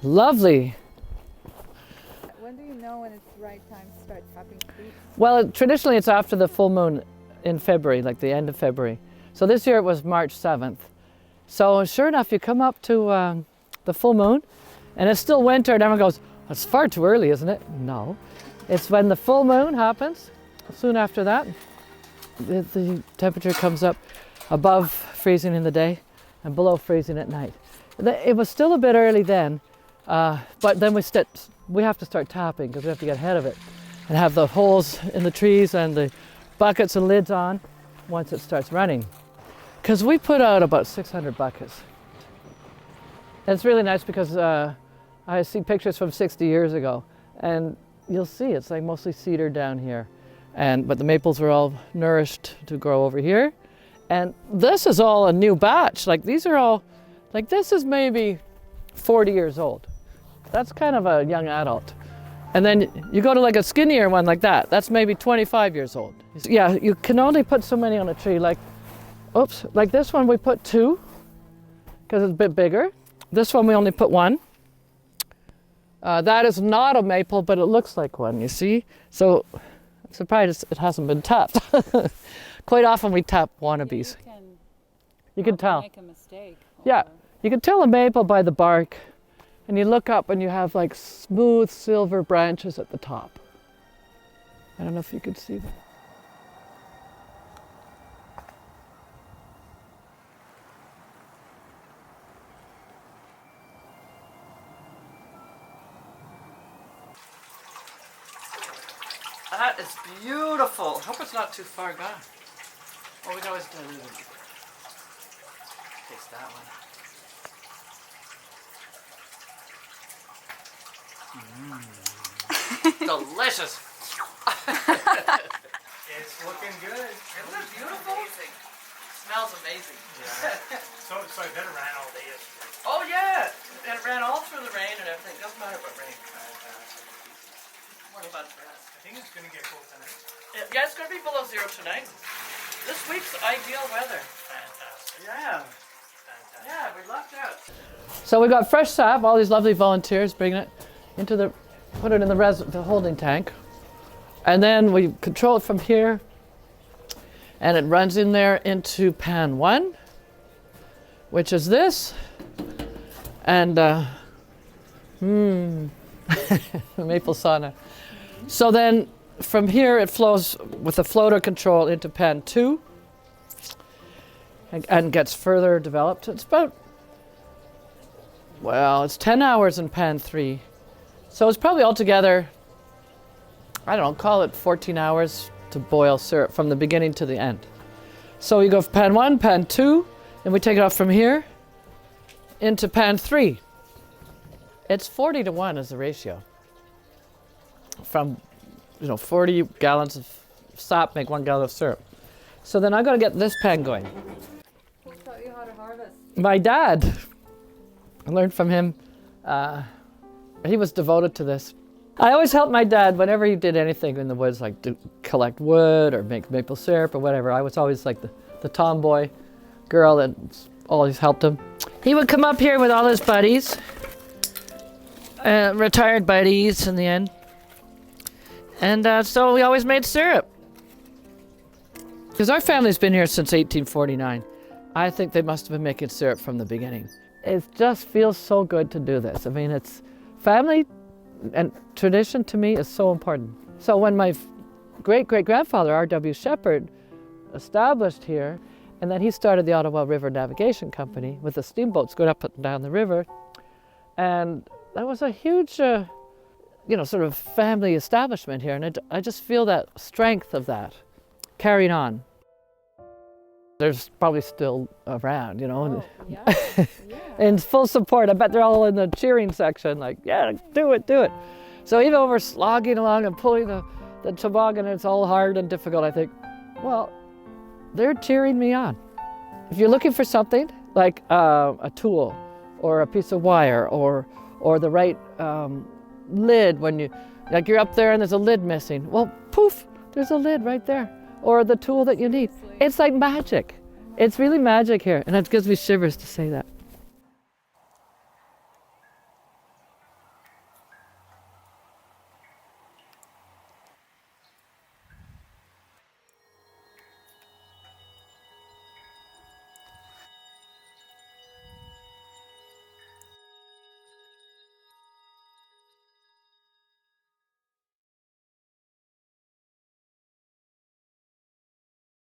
Lovely. When do you know when it's the right time to start tapping trees? Well, traditionally it's after the full moon in February, like the end of February. So this year it was March 7th. So sure enough, you come up to the full moon and it's still winter and everyone goes, it's far too early, isn't it? No. It's when the full moon happens, soon after that, the temperature comes up above freezing in the day and below freezing at night. It was still a bit early then, but then we have to start tapping because we have to get ahead of it and have the holes in the trees and the buckets and lids on once it starts running. Because we put out about 600 buckets. And it's really nice because I see pictures from 60 years ago and you'll see it's like mostly cedar down here. But the maples were all nourished to grow over here. And this is all a new batch. Like these are all, like this is maybe 40 years old. That's kind of a young adult. And then you go to like a skinnier one like that. That's maybe 25 years old. Yeah, you can only put so many on a tree. Like this one we put 2 because it's a bit bigger. This one we only put 1. That is not a maple, but it looks like one, you see? So I'm surprised it hasn't been tapped. Quite often we tap wannabes. Yeah, you can tell. Make a mistake. Yeah, you can tell a maple by the bark. And you look up and you have like smooth silver branches at the top. I don't know if you could see that. That is beautiful. I hope it's not too far gone. Oh, we can always dilute it. Taste that one. Delicious. It's looking good. Isn't it beautiful? Amazing. Smells amazing. Yeah. so it better ran all day yesterday. Oh yeah, and it ran all through the rain and everything. Doesn't matter what rain. More fun for us. I think it's going to get cold tonight. Yeah, it's going to be below 0 tonight. This week's ideal weather. Fantastic. Yeah. Fantastic. Yeah, we lucked out. So we got fresh sap. All these lovely volunteers bringing it into put it in the holding tank, and then we control it from here, and it runs in there into pan 1, which is this, and maple sauna. So then from here it flows with a floater control into pan 2 and gets further developed. It's about, well, it's 10 hours in pan 3. So it's probably altogether, I don't know, call it 14 hours to boil syrup from the beginning to the end. So you go from pan 1, pan 2, and we take it off from here into pan 3. It's 40 to 1 is the ratio. From 40 gallons of sap make 1 gallon of syrup. So then I got to get this pan going. Who taught you how to harvest? My dad. I learned from him. He was devoted to this. I always helped my dad whenever he did anything in the woods, like to collect wood or make maple syrup or whatever. I was always like the tomboy girl that always helped him. He would come up here with all his buddies, retired buddies in the end. And so we always made syrup. Because our family's been here since 1849. I think they must have been making syrup from the beginning. It just feels so good to do this. I mean, it's family and tradition to me is so important. So when my great-great-grandfather, R.W. Shepherd, established here, and then he started the Ottawa River Navigation Company with the steamboats going up and down the river, and that was a huge, sort of family establishment here, and I just feel that strength of that carrying on. There's probably still around, Oh, yeah. Yeah. in full support. I bet they're all in the cheering section, like, yeah, do it, do it. So even when we're slogging along and pulling the toboggan, and it's all hard and difficult, I think, well, they're cheering me on. If you're looking for something, like a tool, or a piece of wire, or the right lid, when you're up there and there's a lid missing, well, poof, there's a lid right there. Or the tool that you need. It's like magic. It's really magic here, and it gives me shivers to say that.